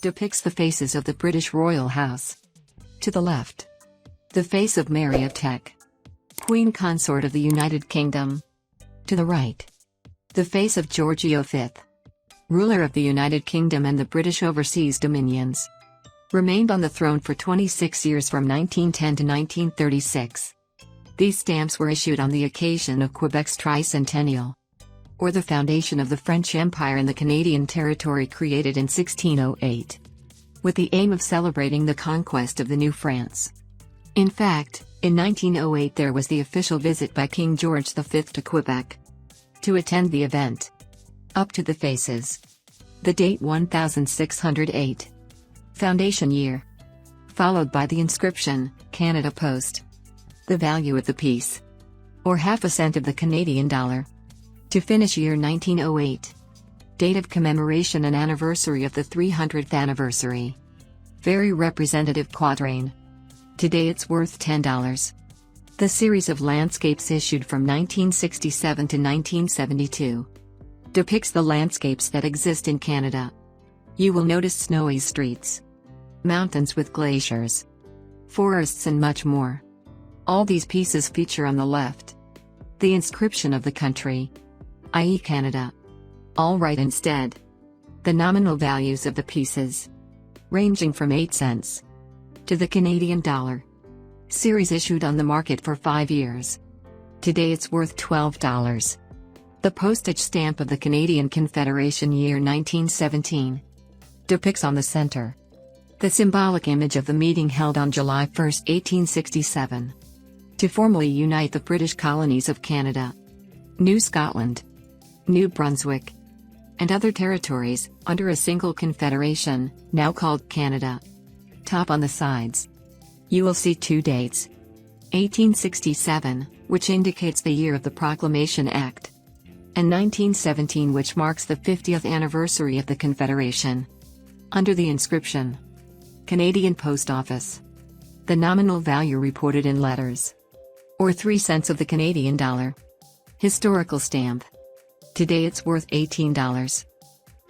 depicts the faces of the British royal house. To the left, the face of Mary of Teck, Queen Consort of the United Kingdom. To the right, the face of George V, ruler of the United Kingdom and the British Overseas Dominions. Remained on the throne for 26 years from 1910 to 1936. These stamps were issued on the occasion of Quebec's tricentennial, or the foundation of the French Empire in the Canadian territory created in 1608, with the aim of celebrating the conquest of the New France. In fact, in 1908 there was the official visit by King George V to Quebec to attend the event. Up to the faces. The date 1608. Foundation year. Followed by the inscription, Canada Post. The value of the piece, or half a cent of the Canadian dollar. To finish year 1908. Date of commemoration and anniversary of the 300th anniversary. Very representative quatrain. Today it's worth $10. The series of landscapes issued from 1967 to 1972 depicts the landscapes that exist in Canada. You will notice snowy streets, mountains with glaciers, forests and much more. All these pieces feature on the left the inscription of the country, i.e. Canada. All right, instead, the nominal values of the pieces, ranging from 8 cents to the Canadian dollar. Series issued on the market for 5 years. Today it's worth $12. The postage stamp of the Canadian Confederation year 1917 depicts on the center the symbolic image of the meeting held on July 1, 1867, to formally unite the British colonies of Canada, New Scotland, New Brunswick, and other territories under a single confederation, now called Canada. Top on the sides, you will see 2 dates. 1867, which indicates the year of the Proclamation Act, and 1917, which marks the 50th anniversary of the Confederation. Under the inscription, Canadian Post Office. The nominal value reported in letters, or 3 cents of the Canadian dollar. Historical stamp. Today it's worth $18.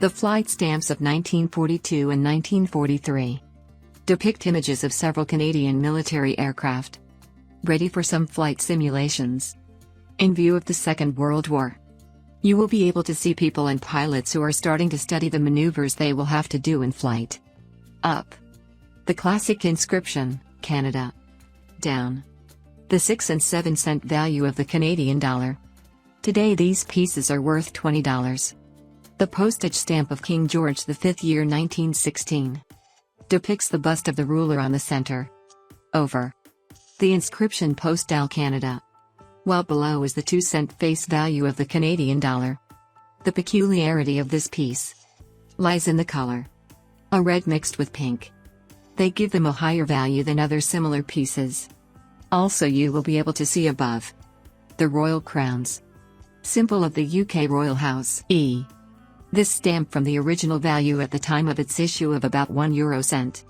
The flight stamps of 1942 and 1943 depict images of several Canadian military aircraft, ready for some flight simulations. In view of the Second World War, you will be able to see people and pilots who are starting to study the maneuvers they will have to do in flight. Up, the classic inscription, Canada. Down, the 6 and 7 cent value of the Canadian dollar. Today these pieces are worth $20. The postage stamp of King George V year 1916 depicts the bust of the ruler on the center. Over, the inscription Postal Canada, while below is the 2 cent face value of the Canadian dollar. The peculiarity of this piece lies in the color, a red mixed with pink. They give them a higher value than other similar pieces. Also, you will be able to see above the royal crowns, symbol of the UK royal house. This stamp from the original value at the time of its issue of about 1 euro cent.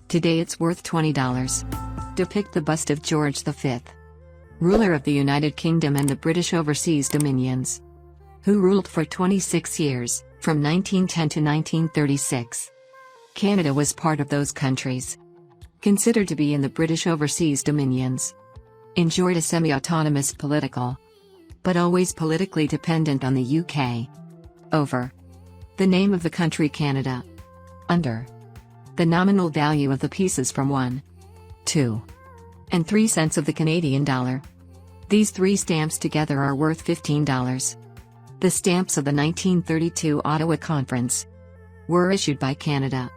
Today it's worth $20. Depict the bust of George V, ruler of the United Kingdom and the British Overseas Dominions, who ruled for 26 years, from 1910 to 1936. Canada was part of those countries, considered to be in the British Overseas Dominions. Enjoyed a semi-autonomous political, but always politically dependent on the UK. Over, the name of the country Canada. Under, the nominal value of the pieces from 1, 2, and 3 cents of the Canadian dollar. These 3 stamps together are worth $15. The stamps of the 1932 Ottawa Conference were issued by Canada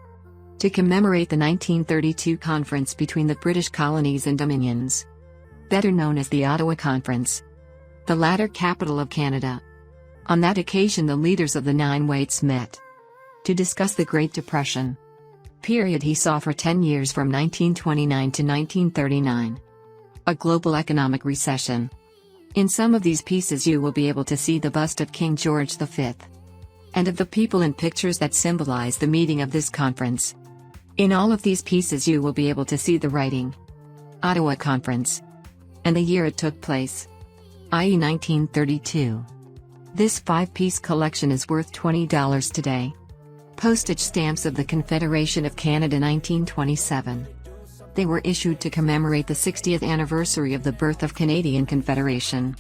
to commemorate the 1932 conference between the British colonies and dominions, better known as the Ottawa Conference, the latter capital of Canada. On that occasion the leaders of the 9 weights met to discuss the Great Depression period he saw for 10 years from 1929 to 1939. A global economic recession. In some of these pieces you will be able to see the bust of King George V, and of the people in pictures that symbolize the meeting of this conference. In all of these pieces you will be able to see the writing, Ottawa Conference, and the year it took place, i.e. 1932. This 5-piece collection is worth $20 today. Postage stamps of the Confederation of Canada 1927. They were issued to commemorate the 60th anniversary of the birth of Canadian Confederation.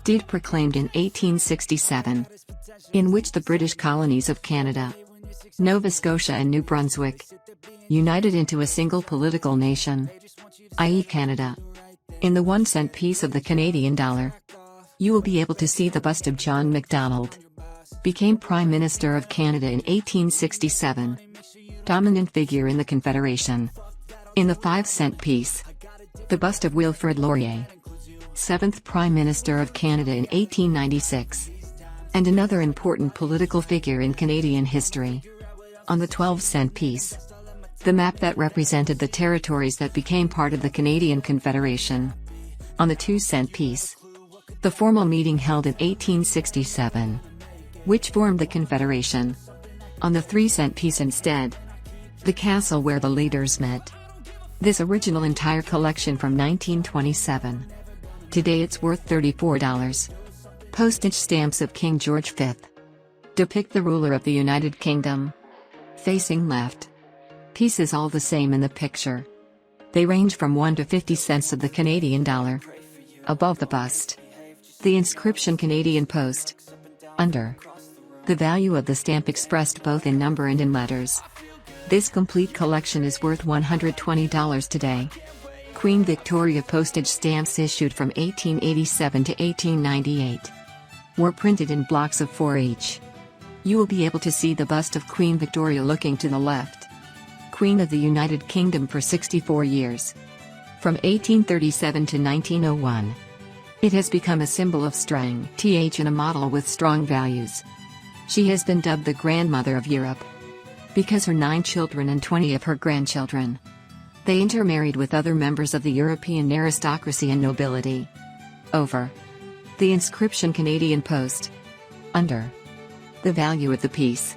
Date proclaimed in 1867. In which the British colonies of Canada, Nova Scotia and New Brunswick united into a single political nation, i.e. Canada. In the 1-cent piece of the Canadian dollar, you will be able to see the bust of John Macdonald. Became Prime Minister of Canada in 1867. Dominant figure in the Confederation. In the 5-cent piece, the bust of Wilfrid Laurier. 7th Prime Minister of Canada in 1896. And another important political figure in Canadian history. On the 12-cent piece, the map that represented the territories that became part of the Canadian Confederation. On the 2-cent piece, the formal meeting held in 1867, which formed the Confederation. On the 3-cent piece instead, the castle where the leaders met. This original entire collection from 1927. Today it's worth $34. Postage stamps of King George V. Depict the ruler of the United Kingdom. Facing left. Pieces all the same in the picture. They range from 1 to 50 cents of the Canadian dollar. Above the bust, the inscription Canadian Post. Under, the value of the stamp expressed both in number and in letters. This complete collection is worth $120 today. Queen Victoria postage stamps issued from 1887 to 1898 were printed in blocks of 4 each. You will be able to see the bust of Queen Victoria looking to the left. Queen of the United Kingdom for 64 years. From 1837 to 1901. It has become a symbol of strength and a model with strong values. She has been dubbed the grandmother of Europe, because her 9 children and 20 of her grandchildren, they intermarried with other members of the European aristocracy and nobility. Over. The inscription Canadian Post. Under. The value of the piece,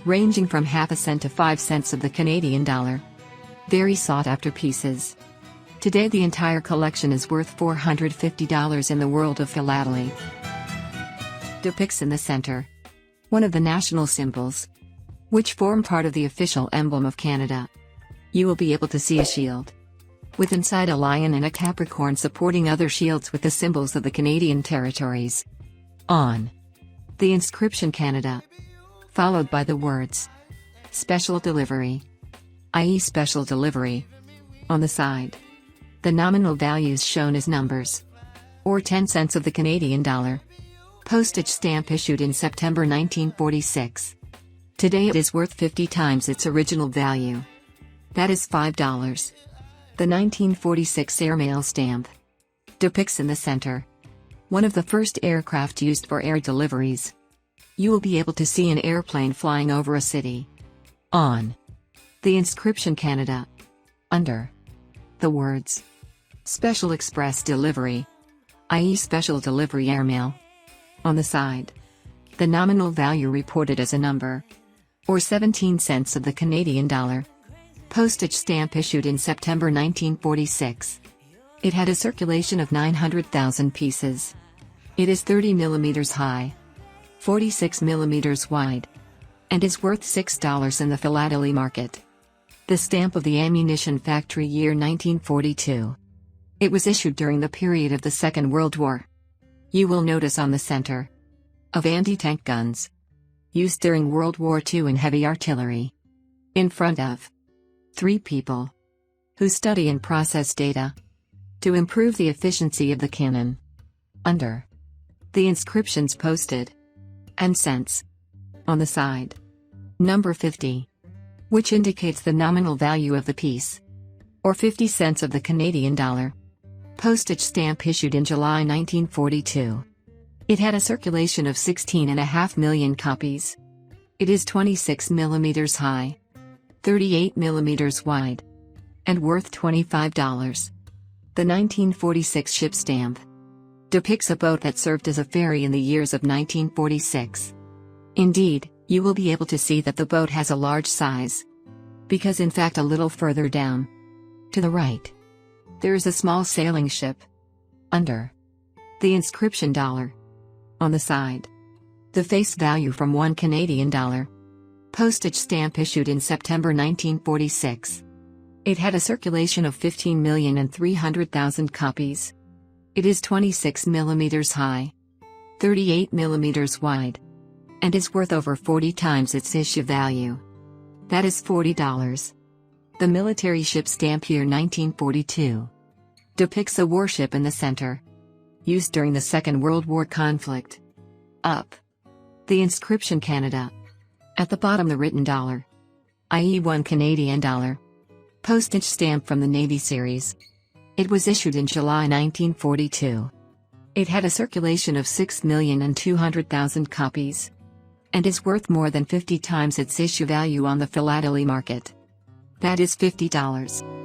ranging from half a cent to 5 cents of the Canadian dollar. Very sought after pieces. Today the entire collection is worth $450 in the world of philately. Depicts in the center one of the national symbols, which form part of the official emblem of Canada. You will be able to see a shield, with inside a lion and a Capricorn supporting other shields with the symbols of the Canadian territories. On the inscription Canada, followed by the words Special Delivery, i.e. Special Delivery. On the side, the nominal values shown as numbers, or 10 cents of the Canadian dollar. Postage stamp issued in September 1946. Today it is worth 50 times its original value. That is $5. The 1946 airmail stamp depicts in the center one of the first aircraft used for air deliveries. You will be able to see an airplane flying over a city. On the inscription Canada. Under the words Special Express Delivery, i.e. Special Delivery Airmail. On the side, the nominal value reported as a number, or 17 cents of the Canadian dollar. Postage stamp issued in September 1946. It had a circulation of 900,000 pieces. It is 30 millimeters high, 46 millimeters wide, and is worth $6 in the philately market. The stamp of the ammunition factory year 1942. It was issued during the period of the Second World War. You will notice on the center of anti-tank guns, used during World War II in heavy artillery. In front of 3 people who study and process data to improve the efficiency of the cannon. Under the inscriptions posted and cents. On the side, number 50, which indicates the nominal value of the piece, or 50 cents of the Canadian dollar. Postage stamp issued in July 1942. It had a circulation of 16.5 million copies. It is 26 millimeters high, 38 millimeters wide, and worth $25. The 1946 ship stamp depicts a boat that served as a ferry in the years of 1946. Indeed, you will be able to see that the boat has a large size, because in fact a little further down, to the right, there is a small sailing ship. Under the inscription dollar. On the side, the face value from $1 Canadian dollar. Postage stamp issued in September 1946. It had a circulation of 15,300,000 copies. It is 26 millimeters high, 38 millimeters wide, and is worth over 40 times its issue value. That is $40. The military ship stamp year 1942 depicts a warship in the center, used during the Second World War conflict. Up. The inscription Canada. At the bottom the written dollar, i.e. $1 Canadian dollar. Postage stamp from the Navy series. It was issued in July 1942. It had a circulation of 6,200,000 copies, and is worth more than 50 times its issue value on the philately market. That is $50.